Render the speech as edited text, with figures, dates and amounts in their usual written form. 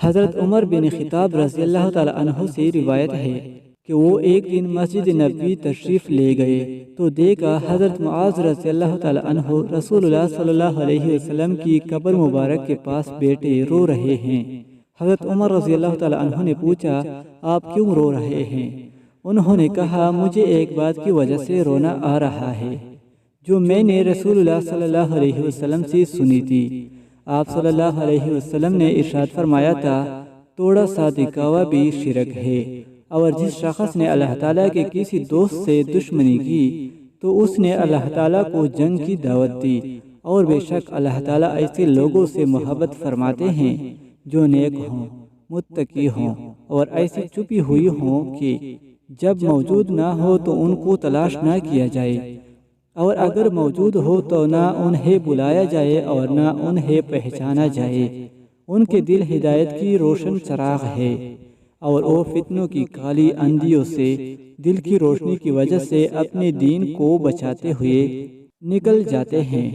حضرت عمر بن خطاب رضی اللہ تعالیٰ عنہ سے روایت ہے کہ وہ ایک دن مسجد نبوی تشریف لے گئے تو دیکھا حضرت معاذ رضی اللہ تعالیٰ عنہ رسول اللہ صلی اللہ علیہ وسلم کی قبر مبارک کے پاس بیٹھے رو رہے ہیں۔ حضرت عمر رضی اللہ تعالیٰ عنہ نے پوچھا، آپ کیوں رو رہے ہیں؟ انہوں نے کہا، مجھے ایک بات کی وجہ سے رونا آ رہا ہے جو میں نے رسول اللہ صلی اللہ علیہ وسلم سے سنی تھی۔ آپ صلی اللہ علیہ وسلم نے ارشاد فرمایا تھا، تھوڑا سا دکھاوا بھی شرک ہے، اور جس شخص نے اللہ تعالیٰ کے کسی دوست سے دشمنی کی تو اس نے اللہ تعالیٰ کو جنگ کی دعوت دی، اور بے شک اللہ تعالیٰ ایسے لوگوں سے محبت فرماتے ہیں جو نیک ہوں، متقی ہوں، اور ایسی چھپی ہوئی ہوں کہ جب موجود نہ ہو تو ان کو تلاش نہ کیا جائے، اور اگر موجود ہو تو نہ انہیں بلایا جائے اور نہ انہیں پہچانا جائے۔ ان کے دل ہدایت کی روشن چراغ ہے، اور وہ فتنوں کی کالی اندھیوں سے دل کی روشنی کی وجہ سے اپنے دین کو بچاتے ہوئے نکل جاتے ہیں۔